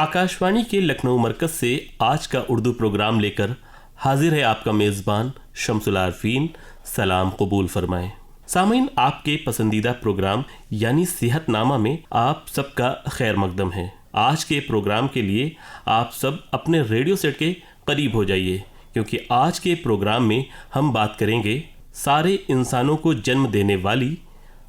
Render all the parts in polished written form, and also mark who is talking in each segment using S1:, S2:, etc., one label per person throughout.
S1: आकाशवाणी के लखनऊ मरकज से आज का उर्दू प्रोग्राम लेकर हाजिर है आपका मेज़बान शम्सुल आरफीन। सलाम कबूल फरमाएं। सामीन, आपके पसंदीदा प्रोग्राम यानी सेहतनामा में आप सबका खैर मकदम है। आज के प्रोग्राम के लिए आप सब अपने रेडियो सेट के करीब हो जाइए, क्योंकि आज के प्रोग्राम में हम बात करेंगे सारे इंसानों को जन्म देने वाली,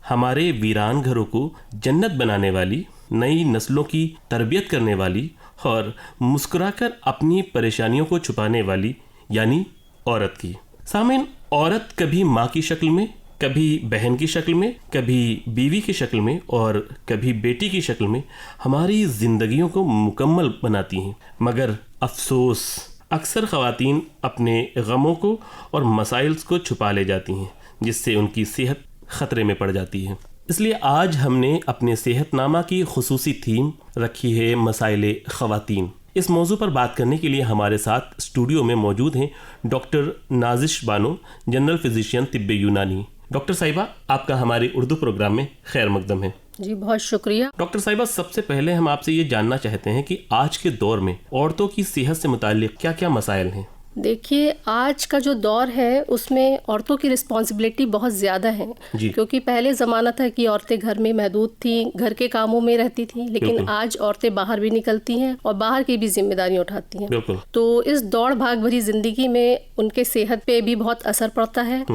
S1: हमारे वीरान घरों को जन्नत बनाने वाली, नई नस्लों की तरबियत करने वाली और मुस्कुराकर अपनी परेशानियों को छुपाने वाली यानी औरत की। सामीन, औरत कभी माँ की शक्ल में, कभी बहन की शक्ल में, कभी बीवी की शक्ल में और कभी बेटी की शक्ल में हमारी ज़िंदगियों को मुकम्मल बनाती हैं। मगर अफसोस, अक्सर ख़वातीन अपने गमों को और मसाइल्स को छुपा ले जाती हैं, जिससे उनकी सेहत ख़तरे में पड़ जाती है। इसलिए आज हमने अपने सेहतनामा की खुसूसी थीम रखी है मसाइले ख़वातीन। इस मौजू पर बात करने के लिए हमारे साथ स्टूडियो में मौजूद हैं doctor Nazish Bano, general physician तिब्बे यूनानी। डॉक्टर साहिबा, आपका हमारे उर्दू प्रोग्राम में खैर मकदम है।
S2: जी, बहुत शुक्रिया।
S1: डॉक्टर साहिबा, सबसे पहले हम आपसे ये जानना चाहते हैं कि आज के दौर में औरतों की सेहत से मुताल्लिक क्या क्या मसाइल हैं?
S2: देखिए, आज का जो दौर है उसमें औरतों की रिस्पॉन्सिबिलिटी बहुत ज़्यादा है, क्योंकि पहले ज़माना था कि औरतें घर में महदूद थीं, घर के कामों में रहती थीं, लेकिन आज औरतें बाहर भी निकलती हैं और बाहर की भी जिम्मेदारी उठाती हैं। तो इस दौड़ भाग भरी ज़िंदगी में उनके सेहत पे भी बहुत असर पड़ता है।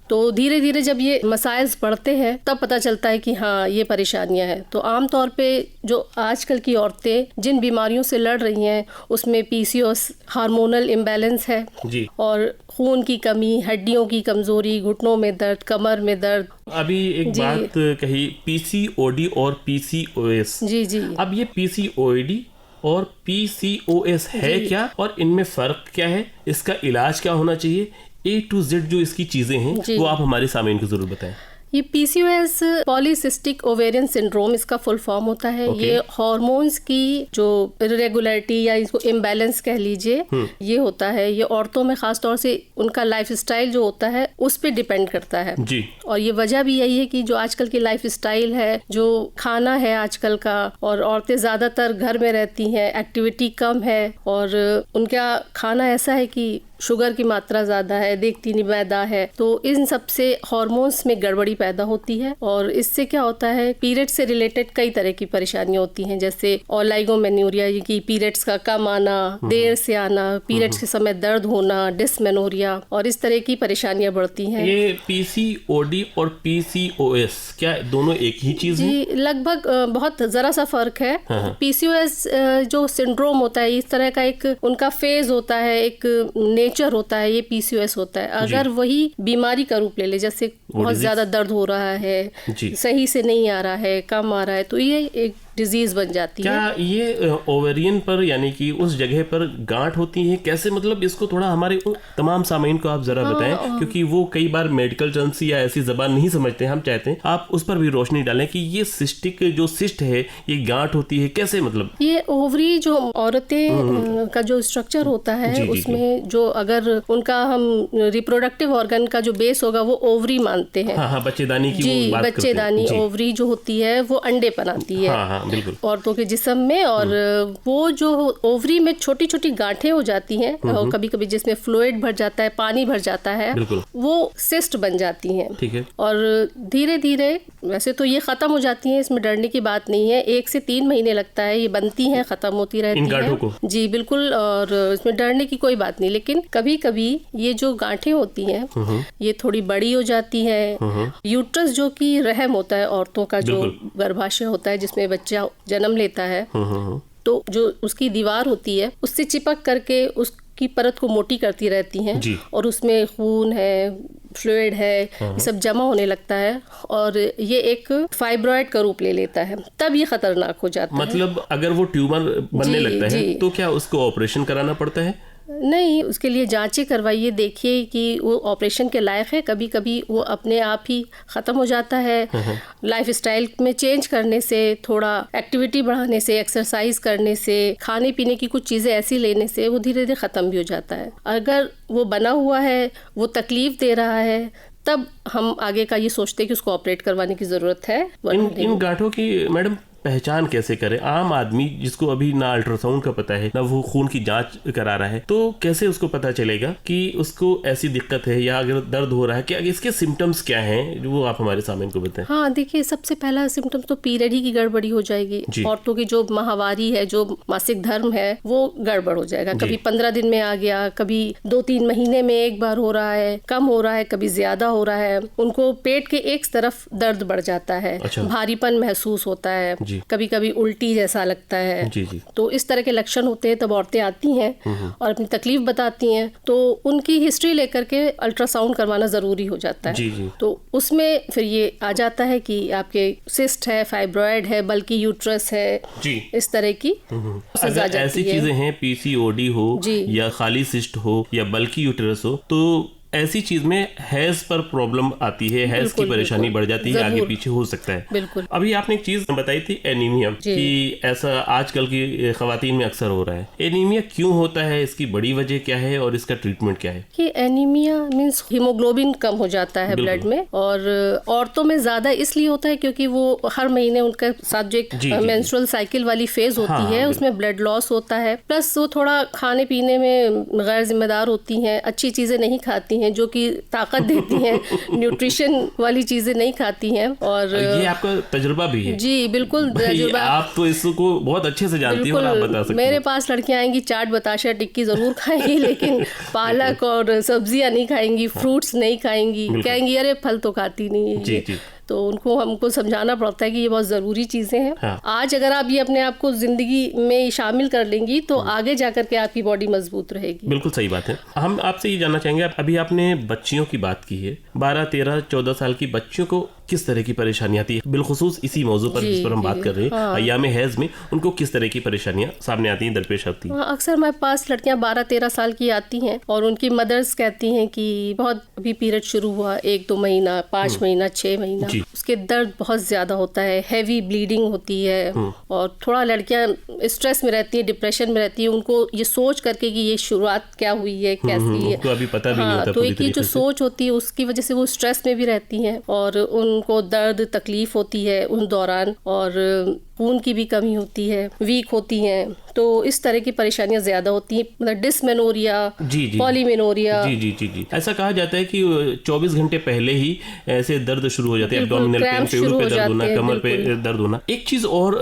S2: तो धीरे धीरे जब ये मसाइल्स बढ़ते हैं तब पता चलता है कि हाँ, ये परेशानियां हैं। तो आमतौर पे जो आजकल की औरतें जिन बीमारियों से लड़ रही हैं उसमें पीसीओएस, हार्मोनल इम्बैलेंस है
S1: जी, और खून की कमी, हड्डियों की कमजोरी, घुटनों में दर्द, कमर में दर्द। अभी एक बात कही, पीसीओडी और पीसीओएस।
S2: जी जी।
S1: अब ये पीसीओडी और पीसीओएस है क्या, और इनमें फर्क क्या है, इसका इलाज क्या होना चाहिए, A to Z जो इसकी चीजें हैं वो आप हमारे सामने को जरूर बताएं।
S2: ये पीसीओएस पॉलीसिस्टिक ओवेरियन सिंड्रोम इसका फुल फॉर्म होता है। ये हार्मोन्स की जो इरेगुलरिटी या इसको इम्बैलेंस कह लीजिए, ये होता है। ये औरतों में खास तौर से उनका लाइफस्टाइल जो होता है उस पे डिपेंड करता है
S1: जी। और
S2: ये वजह भी यही है कि जो आजकल की लाइफस्टाइल है, जो खाना है आजकल का, और औरतें ज्यादातर घर में रहती हैं, एक्टिविटी कम है और उनका खाना ऐसा है कि शुगर की मात्रा ज्यादा है, देखती नहीं मैदा है, तो इन सब से हार्मोन्स में गड़बड़ी पैदा होती है। और इससे क्या होता है, पीरियड से रिलेटेड कई तरह की परेशानियां होती हैं, जैसे ओलाइगोमेन्यूरिया की पीरियड्स का कम आना, देर से आना, पीरियड्स के समय दर्द होना, डिस्मेनोरिया, और इस तरह की परेशानियां बढ़ती हैं।
S1: ये पीसीओडी और पीसीओएस क्या दोनों एक ही चीज है?
S2: जी, लगभग बहुत जरा सा फर्क है। पीसीओएस जो सिंड्रोम होता है, इस तरह का एक उनका फेज होता है, एक नेचर होता है। ये पीसीओएस होता है अगर वही बीमारी का रूप ले ले, जैसे बहुत ज्यादा दर्द हो रहा है, सही से नहीं आ रहा है, कम आ रहा है, तो ये एक डिजीज बन जाती है।
S1: क्या ये ओवेरियन पर यानी कि उस जगह पर गांठ होती है? कैसे, मतलब इसको थोड़ा हमारे तमाम सामीन को आप जरा बताएं, क्योंकि वो कई बार मेडिकल टर्म्स या ऐसी जबान नहीं समझते। हम चाहते हैं आप उस पर भी रोशनी डालें कि ये सिस्टिक जो सिस्ट है, ये गांठ होती है कैसे, मतलब
S2: ये ओवरी जो औरतें का जो स्ट्रक्चर होता है उसमें जो अगर उनका हम रिप्रोडक्टिव ऑर्गन का जो बेस होगा वो ओवरी मानते हैं।
S1: हाँ, बच्चेदानी की
S2: जी, बच्चेदानी ओवरी जो होती है वो अंडे बनाती है औरतों के जिस्म में, और वो जो ओवरी में छोटी छोटी गांठें हो जाती हैं और कभी कभी जिसमें फ्लूइड भर जाता है, पानी भर जाता है, वो सिस्ट बन जाती हैं।
S1: ठीक है। और
S2: धीरे धीरे वैसे तो ये खत्म हो जाती हैं, इसमें डरने की बात नहीं है। 1 से 3 महीने लगता है, ये बनती हैं, खत्म होती रहती हैं। जी बिल्कुल, और इसमें डरने की कोई बात नहीं। लेकिन कभी कभी ये जो गांठें होती हैं ये थोड़ी बड़ी हो जाती है। यूट्रस जो कि रहम होता है औरतों का, जो गर्भाशय होता है जिसमें बच्चा जन्म लेता है, तो जो उसकी दीवार होती है उससे चिपक करके उसकी परत को मोटी करती रहती हैं, और उसमें खून है, फ्लूइड है, ये सब जमा होने लगता है और ये एक फाइब्रॉइड का रूप ले लेता है। तब ये खतरनाक हो जाता है।
S1: मतलब अगर वो ट्यूमर बनने लगता है तो क्या उसको ऑपरेशन कराना पड़ता है?
S2: नहीं, उसके लिए जांचें करवाइए, देखिए कि वो ऑपरेशन के लायक है। कभी कभी वो अपने आप ही ख़त्म हो जाता है। लाइफस्टाइल में चेंज करने से, थोड़ा एक्टिविटी बढ़ाने से, एक्सरसाइज करने से, खाने पीने की कुछ चीज़ें ऐसी लेने से वो धीरे धीरे ख़त्म भी हो जाता है। अगर वो बना हुआ है, वो तकलीफ़ दे रहा है, तब हम आगे का ये सोचते हैं कि उसको ऑपरेट करवाने की ज़रूरत है।
S1: इन गांठों की मैडम पहचान कैसे करें? आम आदमी जिसको अभी ना अल्ट्रासाउंड का पता है, ना वो खून की जांच करा रहा है, तो कैसे उसको पता चलेगा कि उसको ऐसी दिक्कत है या अगर दर्द हो रहा है, कि इसके सिम्टम्स क्या हैं, वो आप हमारे सामने को बताएं।
S2: हाँ, देखिए, सबसे पहला सिम्टम तो पीरियड ही की गड़बड़ी हो जाएगी। औरतों की जो माहवारी है, जो मासिक धर्म है, वो गड़बड़ हो जाएगा। कभी 15 दिन में आ गया, कभी 2-3 महीने में एक बार हो रहा है, कम हो रहा है, कभी ज्यादा हो रहा है। उनको पेट के एक तरफ दर्द बढ़ जाता है, भारीपन महसूस होता है, कभी कभी उल्टी जैसा लगता है। तो इस तरह के लक्षण होते हैं, तब औरतें आती हैं और अपनी तकलीफ बताती हैं। तो उनकी हिस्ट्री लेकर के अल्ट्रासाउंड करवाना जरूरी हो जाता है। तो उसमें फिर ये आ जाता है कि आपके सिस्ट है, फाइब्रॉयड है, बल्कि यूट्रस है, इस तरह की
S1: अगर ऐसी चीजें हैं, पीसीओडी हो या खाली सिस्ट हो या बल्कि यूट्रस हो, तो ऐसी चीज में हैज पर प्रॉब्लम आती है, हैज की परेशानी बढ़ जाती है, आगे पीछे हो सकता है।
S2: बिल्कुल।
S1: अभी आपने एक चीज बताई थी, एनीमिया, कि ऐसा आजकल की खवातीन में अक्सर हो रहा है। एनीमिया क्यों होता है, इसकी बड़ी वजह क्या है और इसका ट्रीटमेंट क्या है?
S2: कि एनीमिया मींस हीमोग्लोबिन कम हो जाता है ब्लड में, और औरतों में ज्यादा इसलिए होता है क्योंकि वो हर महीने उनके साथ जो एक मेंस्ट्रुअल साइकिल वाली फेज होती है, उसमें ब्लड लॉस होता है, प्लस वो थोड़ा खाने पीने में गैर जिम्मेदार होती हैं, अच्छी चीजें नहीं खाती हैं जो कि ताकत देती हैं, न्यूट्रिशन वाली चीजें नहीं खाती हैं। और
S1: ये आपका तजुर्बा भी है? जी
S2: बिल्कुल, तजुर्बा।
S1: आप तो इसको बहुत अच्छे से जानती हो और आप बता सकते हैं।
S2: मेरे पास लड़कियां आएंगी, चाट बताशा टिक्की जरूर खाएंगी, लेकिन पालक और सब्जियां नहीं खाएंगी, फ्रूट्स नहीं खाएंगी, कहेंगी अरे फल तो खाती नहीं है। तो उनको हमको समझाना पड़ता है कि ये बहुत ज़रूरी चीज़ें हैं। हाँ। आज अगर आप ये अपने आप को ज़िंदगी में शामिल कर लेंगी तो आगे जाकर के आपकी बॉडी मजबूत रहेगी।
S1: बिल्कुल सही बात है। हम आपसे ये जानना चाहेंगे, अभी आपने बच्चियों की बात की है, 12, 13, 14 साल की बच्चियों को किस तरह की परेशानी आती है, बिलखुसूस इसी मौजू पर जिस पर हम बात कर रहे हैं, अय्याम हैज में उनको किस तरह की परेशानियां सामने आती हैं, दरपेश आती हैं?
S2: अक्सर हमारे पास लड़कियां 12-13 साल की आती हैं और उनकी मदर्स कहती हैं कि बहुत अभी पीरियड शुरू हुआ, 1-2 महीना, 5 महीना, 6 महीना, उसके दर्द बहुत ज्यादा होता है, हैवी ब्लीडिंग होती है, और थोड़ा लड़कियां स्ट्रेस में रहती है, डिप्रेशन में रहती है। उनको ये सोच करके कि ये शुरुआत क्या हुई है, कैसी है,
S1: तो अभी पता भी नहीं होता।
S2: तो एक जो सोच होती है उसकी वजह से वो स्ट्रेस में भी रहती हैं और उनको दर्द तकलीफ होती है उन दौरान, और खून की भी कमी होती है, वीक होती हैं। तो इस तरह की परेशानियां ज्यादा होती हैं, मतलब डिस्मेनोरिया, पॉलीमेनोरिया।
S1: जी। ऐसा कहा जाता है कि 24 घंटे पहले ही ऐसे दर्द शुरू हो जाते हैं, एब्डोमिनल पेन, पेट पे दर्द होना, कमर पे दर्द होना। एक चीज और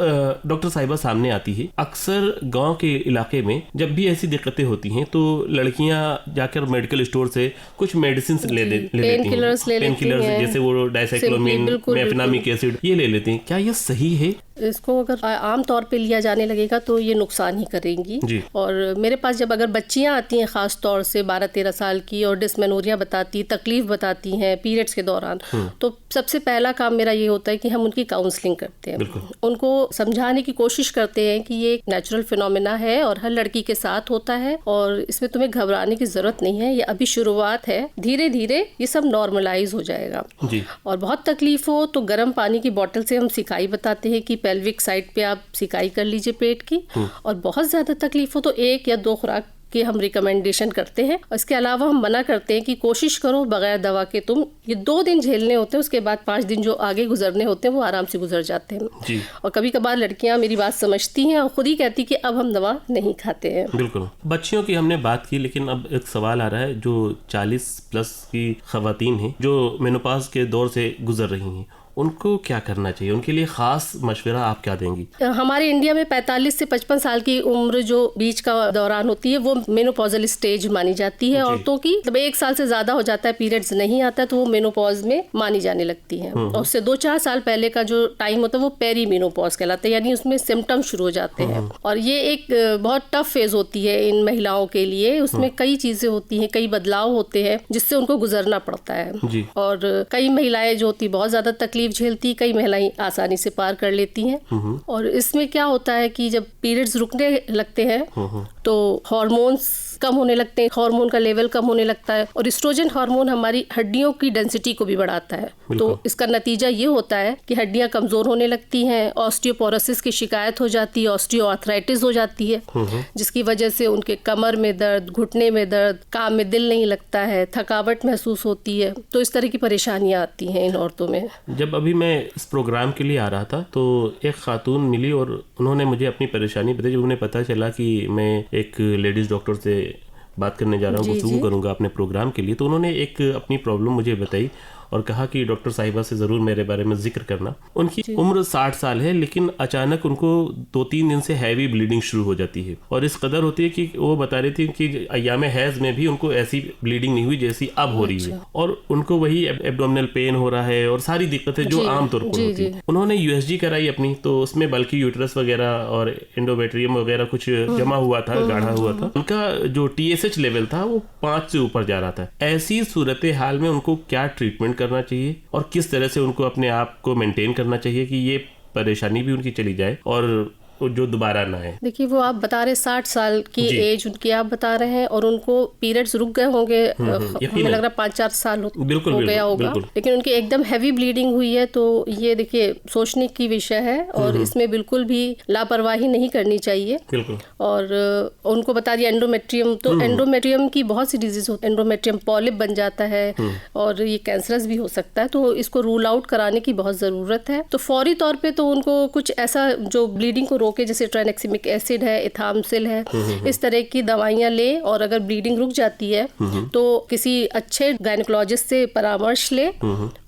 S1: डॉक्टर साहिबा सामने आती है, अक्सर गांव के इलाके में जब भी ऐसी दिक्कतें होती हैं तो लड़कियां जाकर मेडिकल स्टोर से कुछ मेडिसिन ले लेती हैं, पेन किलर्स जैसे वो डाइसाइक्लोमिन, मेफेनामिक एसिड, ये ले लेते हैं। क्या ये सही है?
S2: इसको अगर आम तौर पे लिया जाने लगेगा तो ये नुकसान ही करेंगी। और मेरे पास जब अगर बच्चियां आती हैं खास तौर से 12-13 साल की और डिस्मेनोरिया बताती, तकलीफ बताती हैं पीरियड्स के दौरान, तो सबसे पहला काम मेरा ये होता है कि हम उनकी काउंसलिंग करते हैं, उनको समझाने की कोशिश करते हैं कि ये एक नेचुरल फिनोमेना है और हर लड़की के साथ होता है और इसमें तुम्हें घबराने की जरूरत नहीं है, ये अभी शुरुआत है, धीरे धीरे ये सब नॉर्मलाइज हो जाएगा। और बहुत तकलीफ हो तो गर्म पानी की बोतल से हम सिकाई बताते हैं कि पेल्विक साइड पे आप सिकाई कर लीजिए पेट की, और बहुत ज्यादा तकलीफ हो तो 1 या 2 खुराक की हम रिकमेंडेशन करते हैं। इसके अलावा हम मना करते हैं कि कोशिश करो बगैर दवा के, तुम ये 2 दिन झेलने होते हैं, उसके बाद 5 दिन जो आगे गुजरने होते हैं वो आराम से गुजर जाते हैं। और कभी कभार लड़कियां मेरी बात समझती हैं और खुद ही कहती कि अब हम दवा नहीं खाते हैं।
S1: बिल्कुल। बच्चियों की हमने बात की, लेकिन अब एक सवाल आ रहा है, जो 40 प्लस की खवातीन हैं जो मेनोपॉज के दौर से गुजर रही हैं, उनको क्या करना चाहिए? उनके लिए खास मशवरा आप क्या देंगी?
S2: हमारे इंडिया में 45 से 55 साल की उम्र जो बीच का दौरान होती है वो मेनोपॉजल स्टेज मानी जाती है औरतों की। जब 1 साल से ज्यादा हो जाता है, पीरियड्स नहीं आता, तो वो मेनोपॉज में मानी जाने लगती है। और उससे 2-4 साल पहले का जो टाइम होता है वो पेरी मेनोपॉज कहलाता है, यानी उसमें सिम्टम शुरू हो जाते हैं। और ये एक बहुत टफ फेज होती है इन महिलाओं के लिए। उसमें कई चीजें होती हैं, कई बदलाव होते हैं जिससे उनको गुजरना पड़ता है। और कई महिलाएं जो होती बहुत ज्यादा तकलीफ झेलती, कई महिलाएं आसानी से पार कर लेती हैं। और इसमें क्या होता है कि जब पीरियड्स रुकने लगते हैं तो हार्मोन्स कम होने लगते हैं, हार्मोन का लेवल कम होने लगता है, और एस्ट्रोजन हार्मोन हमारी हड्डियों की डेंसिटी को भी बढ़ाता है। तो इसका नतीजा ये होता है कि हड्डियां कमजोर होने लगती हैं, ऑस्टियोपोरोसिस की शिकायत हो जाती है, ऑस्टियोआर्थराइटिस हो जाती है, जिसकी वजह से उनके कमर में दर्द, घुटने में दर्द, काम में दिल नहीं लगता है, थकावट महसूस होती है। तो इस तरह की परेशानियां आती हैं इन औरतों में।
S1: जब अभी मैं इस प्रोग्राम के लिए आ रहा था तो एक खातून मिली और उन्होंने मुझे अपनी परेशानी बताई। जब उन्हें पता चला कि मैं एक लेडीज़ डॉक्टर से बात करने जा रहा हूँ, गुफ्तगू करूँगा अपने प्रोग्राम के लिए, तो उन्होंने एक अपनी प्रॉब्लम मुझे बताई और कहा कि डॉक्टर साहिबा से ज़रूर मेरे बारे में जिक्र करना। उनकी उम्र 60 साल है, लेकिन अचानक उनको 2-3 दिन से हैवी ब्लीडिंग शुरू हो जाती है, और इस कदर होती है कि वो बता रही थी कि अय्याम हैज़ में भी उनको ऐसी ब्लीडिंग नहीं हुई जैसी अब हो रही है, और उनको वही एब्डोमिनल पेन हो रहा है और सारी दिक्कतें जो आमतौर पर होती है। उन्होंने USG कराई अपनी, तो उसमें बल्कि यूट्रस वगैरह और एंडोमेट्रियम वगैरह कुछ जमा हुआ था, गाढ़ा हुआ था। उनका जो TSH लेवल था वो 5 से ऊपर जा रहा था। ऐसी सूरत हाल में उनको क्या ट्रीटमेंट करना चाहिए और किस तरह से उनको अपने आप को मेंटेन करना चाहिए कि ये परेशानी भी उनकी चली जाए और जो दोबारा ना है? देखिए,
S2: वो आप बता रहे 60 साल की एज उनकी आप बता रहे हैं, और उनको पीरियड्स रुक गए होंगे, हमें लग रहा 5-4 साल हो गया होगा, लेकिन उनकी एकदम हैवी ब्लीडिंग हुई है। तो ये देखिए सोचने की विषय है, और इसमें बिल्कुल भी लापरवाही नहीं करनी चाहिए। और उनको बता दिया एंडोमेट्रियम, तो एंडोमेट्रियम की बहुत सी डिजीज होती है। एंडोमेट्रियम पॉलिप बन जाता है और ये कैंसरस भी हो सकता है, तो इसको रूल आउट कराने की बहुत ज़रूरत है। तो फौरी तौर पर तो उनको कुछ ऐसा जो ब्लीडिंग को रोके, जैसे ट्राइनेक्सिमिक एसिड है, इथामसिल है, इस तरह की दवाइयां ले, और अगर ब्लीडिंग रुक जाती है तो किसी अच्छे गायनेकोलॉजिस्ट से परामर्श ले,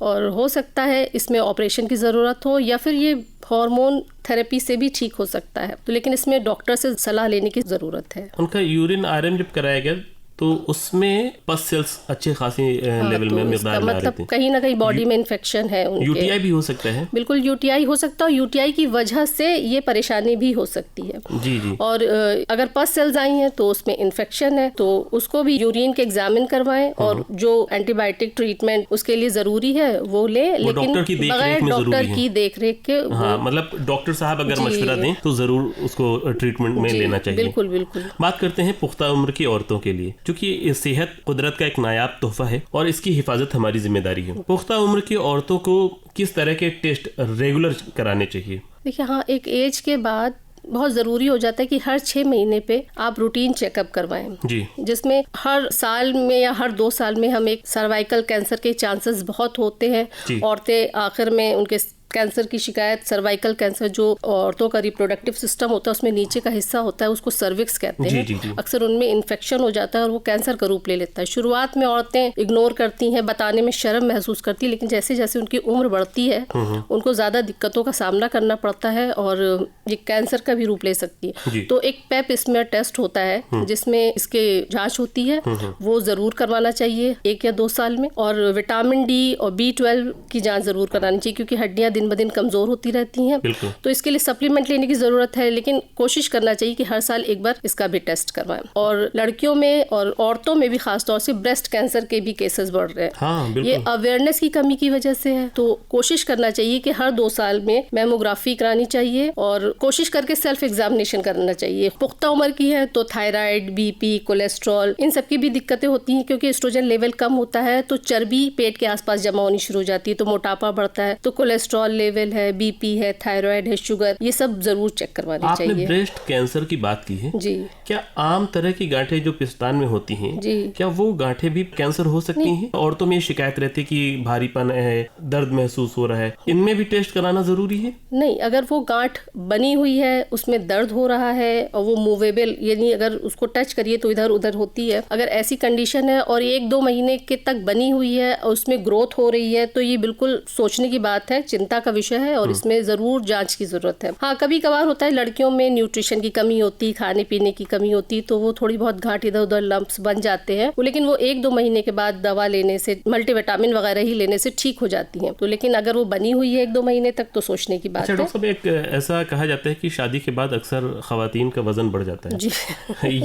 S2: और हो सकता है इसमें ऑपरेशन की ज़रूरत हो, या फिर ये हार्मोन थेरेपी से भी ठीक हो सकता है। तो लेकिन इसमें डॉक्टर से सलाह लेने की ज़रूरत है।
S1: उनका यूरिन आयरन जब कराया गया तो उसमें पस सेल्स अच्छे खासी लेवल में मिकदार में आ रहे थे।
S2: कहीं ना कहीं बॉडी में इन्फेक्शन है उनके।
S1: UTI भी हो सकता है?
S2: बिल्कुल UTI हो सकता है, और UTI की वजह से ये परेशानी भी हो सकती है।
S1: जी।
S2: और अगर पस सेल्स आई हैं तो उसमें इन्फेक्शन है, तो उसको भी यूरिन के एग्जामिन करवाएं, और जो एंटीबायोटिक ट्रीटमेंट उसके लिए जरूरी है वो ले, लेकिन बगैर डॉक्टर की देख रेख के।
S1: हाँ, मतलब डॉक्टर साहब अगर मशवरा दें तो जरूर उसको ट्रीटमेंट में लेना चाहिए।
S2: बिल्कुल।
S1: बात करते हैं पुख्ता उम्र की औरतों के लिए, क्योंकि सेहत कुदरत का एक नायाब तोहफा है और इसकी हिफाजत हमारी जिम्मेदारी है। पुख्ता उम्र की औरतों को किस तरह के टेस्ट रेगुलर कराने चाहिए?
S2: देखिए, हाँ, एक एज के बाद बहुत ज़रूरी हो जाता है कि हर 6 महीने पे आप रूटीन चेकअप करवाएं
S1: जी,
S2: जिसमें हर साल में या हर 2 साल में हम एक सर्वाइकल कैंसर के चांसेस बहुत होते हैं। औरतें आखिर में उनके कैंसर की शिकायत, सर्वाइकल कैंसर जो औरतों का रिप्रोडक्टिव सिस्टम होता है उसमें नीचे का हिस्सा होता है, उसको सर्विक्स कहते हैं।
S1: जी।
S2: अक्सर उनमें इन्फेक्शन हो जाता है और वो कैंसर का रूप ले लेता है। शुरुआत में औरतें इग्नोर करती हैं, बताने में शर्म महसूस करती है, लेकिन जैसे जैसे उनकी उम्र बढ़ती है उनको ज़्यादा दिक्कतों का सामना करना पड़ता है और ये कैंसर का भी रूप ले सकती है। तो एक पेप स्मीयर टेस्ट होता है जिसमें इसके जाँच होती है, वो ज़रूर करवाना चाहिए 1 या 2 साल में। और विटामिन डी और B12 की जाँच ज़रूर करानी चाहिए, क्योंकि हड्डियाँ दिन ब दिन कमजोर होती रहती हैं, तो इसके लिए सप्लीमेंट लेने की जरूरत है। लेकिन कोशिश करना चाहिए कि हर साल एक बार इसका भी टेस्ट करवाएं। और लड़कियों में और औरतों में भी खासतौर से ब्रेस्ट कैंसर के भी केसेस बढ़ रहे हैं।
S1: हाँ,
S2: ये अवेयरनेस की कमी की वजह से है। तो कोशिश करना चाहिए कि हर 2 साल में मैमोग्राफी करानी चाहिए और कोशिश करके सेल्फ एग्जामिनेशन करना चाहिए। पुख्ता उम्र की है तो थायराइड, BP, कोलेस्ट्रॉल, इन सब की भी दिक्कतें होती हैं, क्योंकि एस्ट्रोजन लेवल कम होता है तो चर्बी पेट के आसपास जमा होनी शुरू हो जाती है, तो मोटापा बढ़ता है। तो कोलेस्ट्रॉल लेवल है, BP है, थायराइड है, शुगर, ये सब जरूर चेक करवानी चाहिए।
S1: आपने ब्रेस्ट कैंसर की बात की है
S2: जी।
S1: क्या आम तरह की गांठें जो पिस्तान में होती हैं
S2: जी,
S1: क्या वो गांठें भी कैंसर हो सकती हैं? औरतों में शिकायत रहती है कि भारीपन है, दर्द महसूस हो रहा है, इनमें भी टेस्ट कराना जरूरी है?
S2: नहीं, अगर वो गांठ बनी हुई है, उसमें दर्द हो रहा है और वो मूवेबल, यानी अगर उसको टच करिए तो इधर उधर होती है, अगर ऐसी कंडीशन है और 1-2 महीने के तक बनी हुई है और उसमें ग्रोथ हो रही है, तो ये बिल्कुल सोचने की बात है, चिंता का विषय है और इसमें जरूर जांच की जरूरत है। हाँ, कभी कभार होता है लड़कियों में न्यूट्रिशन की कमी होती, खाने पीने की कमी होती, तो वो थोड़ी बहुत गांठ इधर उधर लंप्स बन जाते हैं, लेकिन वो 1-2 महीने के बाद दवा लेने से, मल्टीविटामिन वगैरह ही लेने से ठीक हो जाती हैं। तो लेकिन अगर वो बनी हुई है 1-2 महीने तक तो सोचने की बात है।
S1: डॉक्टर साहब, एक ऐसा कहा जाता है कि शादी के बाद अक्सर खवातीन का वजन बढ़ जाता है जी।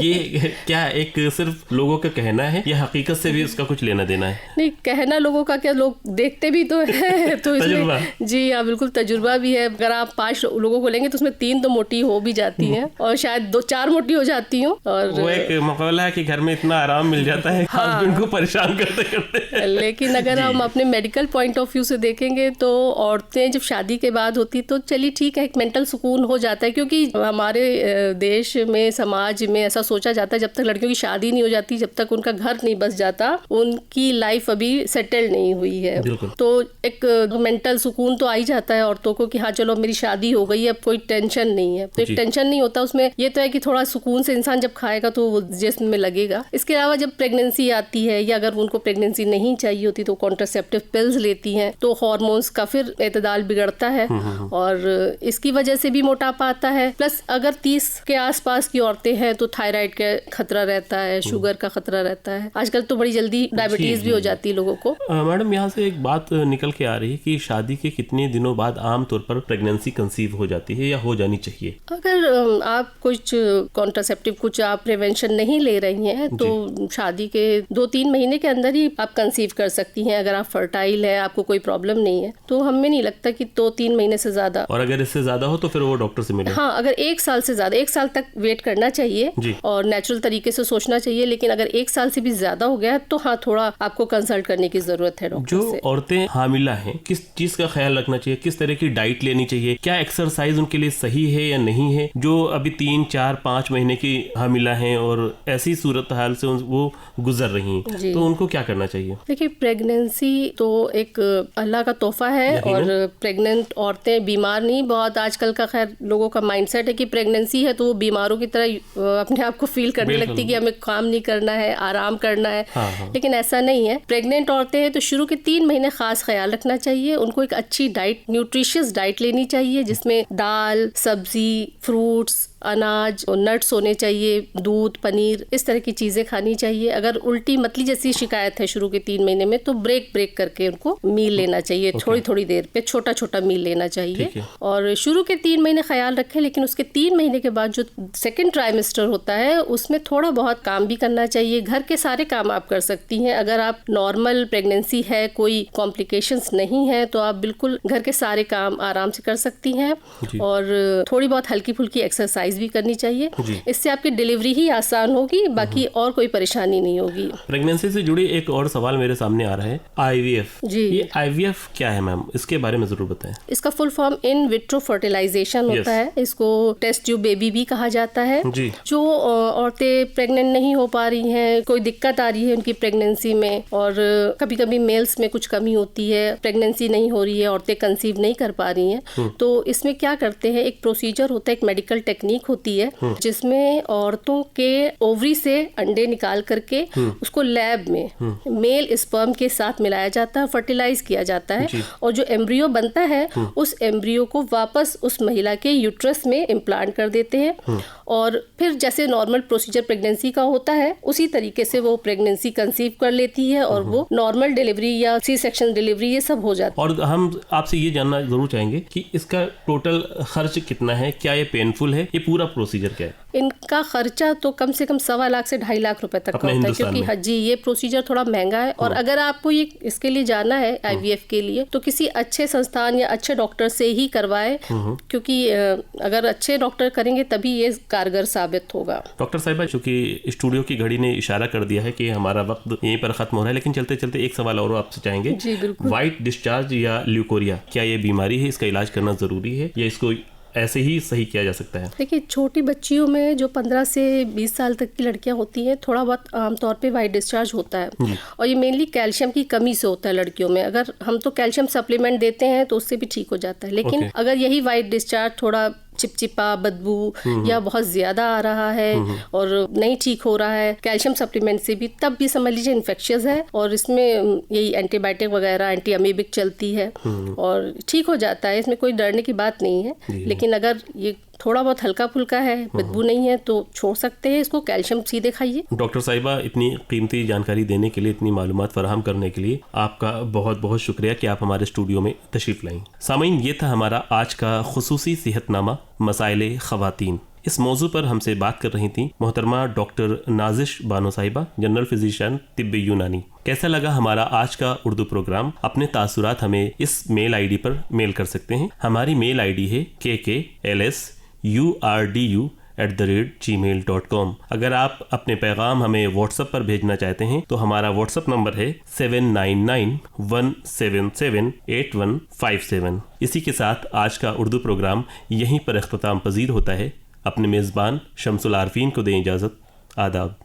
S1: ये क्या एक सिर्फ लोगों का कहना है या हकीकत से भी उसका कुछ लेना देना है?
S2: नहीं, कहना लोगों का क्या, लोग देखते भी तो है तो इसमें जी जी हाँ, बिल्कुल तजुर्बा भी है। अगर आप 5 लोगों को लेंगे तो उसमें 3 तो मोटी हो भी जाती हैं और शायद 2-4 मोटी हो जाती हूँ। और
S1: वो एक मुकाबला है कि घर में इतना आराम मिल जाता है हस्बैंड को परेशान करते करते।
S2: लेकिन अगर हम अपने मेडिकल पॉइंट ऑफ व्यू से देखेंगे तो औरतें जब शादी के बाद होती तो चलिए ठीक है, एक मेंटल सुकून हो जाता है, क्योंकि हमारे देश में, समाज में ऐसा सोचा जाता है जब तक लड़कियों की शादी नहीं हो जाती, जब तक उनका घर नहीं बस जाता, उनकी लाइफ अभी सेटल नहीं हुई है। तो एक मेंटल सुकून तो आ ही जाता है औरतों को कि हाँ चलो मेरी शादी हो गई है, अब कोई टेंशन नहीं है। तो एक टेंशन नहीं होता उसमें। ये तो है कि थोड़ा सुकून से इंसान जब खाएगा तो वो जिस्म में लगेगा। इसके अलावा जब प्रेगनेंसी आती है या अगर उनको प्रेगनेंसी नहीं चाहिए होती तो कॉन्ट्रासेप्टिव पिल्स लेती हैं, तो हार्मोन्स का फिर एतदाल बिगड़ता है और इसकी वजह से भी मोटापा आता है। प्लस अगर 30 के आसपास की औरतें हैं तो थायराइड का खतरा रहता है, शुगर का खतरा रहता है। आजकल तो बड़ी जल्दी डायबिटीज भी हो जाती है लोगों को।
S1: मैडम, यहाँ से एक बात निकल के आ रही है कि शादी के कितने दिनों बाद आमतौर पर प्रेगनेंसी कंसीव हो जाती है या हो जानी चाहिए?
S2: अगर आप कुछ कॉन्ट्रासेप्टिव, कुछ आप प्रिवेंशन नहीं ले रही हैं तो शादी के 2-3 महीने के अंदर ही आप कंसीव कर सकती हैं। अगर आप फर्टाइल है, आपको कोई प्रॉब्लम नहीं है, तो हमें नहीं लगता कि 2-3 महीने से ज्यादा।
S1: और अगर इससे ज्यादा हो तो फिर वो डॉक्टर से मिले?
S2: हाँ, अगर 1 साल से ज्यादा, 1 साल तक वेट करना चाहिए और नेचुरल तरीके से सोचना चाहिए। लेकिन अगर 1 साल से भी ज्यादा हो गया तो हाँ, थोड़ा आपको कंसल्ट करने की जरूरत है डॉक्टर से।
S1: जो औरतें हामिला हैं, किस चीज का ख्याल रखना चाहिए? किस तरह की डाइट लेनी चाहिए? क्या एक्सरसाइज उनके लिए सही है या नहीं है? जो अभी 3, 4, 5 महीने की हामिला हैं और ऐसी सूरत हाल से वो गुजर रही हैं, तो उनको क्या करना चाहिए?
S2: देखिए, प्रेगनेंसी तो एक अल्लाह का तोहफा है और प्रेग्नेंट औरतें बीमार नहीं। बहुत आजकल का खैर लोगों का माइंडसेट है कि प्रेगनेंसी है तो वो बीमारों की तरह अपने आप को फील करने लगती कि हमें काम नहीं करना है, आराम करना है। लेकिन ऐसा नहीं है। प्रेग्नेंट औरतें हैं तो शुरू के 3 महीने खास ख्याल रखना चाहिए। उनको एक अच्छी डाइट, न्यूट्रिशियस डाइट लेनी चाहिए जिसमें दाल, सब्जी, फ्रूट्स, अनाज और नट्स होने चाहिए, दूध, पनीर, इस तरह की चीजें खानी चाहिए। अगर उल्टी मतली जैसी शिकायत है शुरू के 3 महीने में तो ब्रेक करके उनको मील लेना चाहिए। थोड़ी देर पे छोटा छोटा मील लेना चाहिए और शुरू के 3 महीने ख्याल रखें। लेकिन उसके 3 महीने के बाद जो सेकेंड ट्राइमेस्टर होता है उसमें थोड़ा बहुत काम भी करना चाहिए। घर के सारे काम आप कर सकती हैं। अगर आप नॉर्मल प्रेगनेंसी है, कोई कॉम्प्लिकेशंस नहीं है, तो आप बिल्कुल घर के सारे काम आराम से कर सकती हैं और थोड़ी बहुत हल्की फुल्की एक्सरसाइज भी करनी चाहिए। इससे आपकी डिलीवरी ही आसान होगी, बाकी और कोई परेशानी नहीं होगी।
S1: प्रेगनेंसी से जुड़ी एक और सवाल मेरे सामने आ रहा है, IVF। ये IVF क्या है मैम? इसके बारे में जरूर बताएं।
S2: इसका full form in vitro fertilisation होता है। इसको टेस्ट ट्यूब बेबी भी कहा जाता है। जो औरतें प्रेग्नेंट नहीं हो पा रही हैं, कोई दिक्कत आ रही है उनकी प्रेगनेंसी में और कभी कभी मेल्स में कुछ कमी होती है, प्रेगनेंसी नहीं हो रही है, औरतें कंसीव नहीं कर पा रही हैं, तो इसमें क्या करते हैं, एक प्रोसीजर होता है, एक मेडिकल टेक्निक होती है जिसमें औरतों के ओवरी से अंडे निकाल करके उसको लैब में मेल स्पर्म के साथ मिलाया जाता है, फर्टिलाइज किया जाता है और जो एम्ब्रियो बनता है उस एम्ब्रियो को वापस उस महिला के यूट्रस में इम्प्लांट कर देते हैं और फिर जैसे नॉर्मल प्रोसीजर प्रेगनेंसी का होता है उसी तरीके से वो प्रेगनेंसी कंसीव कर लेती है और वो नॉर्मल डिलीवरी या सी सेक्शन डिलीवरी ये सब हो जाता है।
S1: और हम आपसे ये जानना जरूर चाहेंगे कि इसका टोटल खर्च कितना है? क्या ये पेनफुल है? ये पूरा प्रोसीजर क्या है?
S2: इनका खर्चा तो कम से कम 1.25 लाख से 2.5 लाख रुपए तक का होता है, क्योंकि हाँ जी, ये प्रोसीजर थोड़ा महंगा है। और अगर आपको ये इसके लिए जाना है IVF के लिए तो किसी अच्छे संस्थान या अच्छे डॉक्टर से ही करवाए, क्योंकि अगर अच्छे डॉक्टर करेंगे तभी ये कारगर साबित होगा।
S1: डॉक्टर साहिबा, चूंकि स्टूडियो की घड़ी ने इशारा कर दिया है कि हमारा वक्त यहीं पर खत्म हो रहा है, लेकिन चलते चलते एक सवाल और आपसे चाहेंगे।
S2: जी बिल्कुल।
S1: व्हाइट डिस्चार्ज या ल्यूकोरिया, क्या ये बीमारी है? इसका इलाज करना जरूरी है या इसको ऐसे ही सही किया जा सकता है? देखिए,
S2: छोटी बच्चियों में जो 15 से 20 साल तक की लड़कियां होती हैं, थोड़ा बहुत आमतौर पे वाइट डिस्चार्ज होता है और ये मेनली कैल्शियम की कमी से होता है लड़कियों में। अगर हम तो कैल्शियम सप्लीमेंट देते हैं तो उससे भी ठीक हो जाता है, लेकिन अगर यही वाइट डिस्चार्ज थोड़ा चिपचिपा, बदबू या बहुत ज्यादा आ रहा है और नहीं ठीक हो रहा है कैल्शियम सप्लीमेंट से भी, तब भी समझ लीजिए इन्फेक्शियस है और इसमें यही एंटीबायोटिक वगैरह, एंटी अमीबिक चलती है और ठीक हो जाता है। इसमें कोई डरने की बात नहीं है, लेकिन अगर ये थोड़ा बहुत हल्का फुल्का है, बदबू नहीं है, तो छोड़ सकते हैं इसको, कैल्शियम सीधे खाइए।
S1: डॉक्टर साहिबा, इतनी कीमती जानकारी देने के लिए, इतनी मालूमात फराहम करने के लिए आपका बहुत बहुत शुक्रिया कि आप हमारे स्टूडियो में तशरीफ लाईं। सामीन, ये था हमारा आज का खुसूसी सेहतनामा मसाइले ख़वातीन। इस मौजू पर हमसे बात कर रही थी मोहतरमा डॉक्टर नाजिश बानो साहिबा, जनरल फिजिशियन तिब्बे यूनानी। कैसा लगा हमारा आज का उर्दू प्रोग्राम? अपने तासुरात हमें इस मेल आईडी पर मेल कर सकते हैं। हमारी मेल आईडी है kklsurdu@gmail.com। अगर आप अपने पैगाम हमें व्हाट्सएप पर भेजना चाहते हैं तो हमारा व्हाट्सएप नंबर है 7991778157। इसी के साथ आज का उर्दू प्रोग्राम यहीं पर इख्तिताम पजीर होता है। अपने मेज़बान शम्सुल आरफीन को दें इजाज़त। आदाब।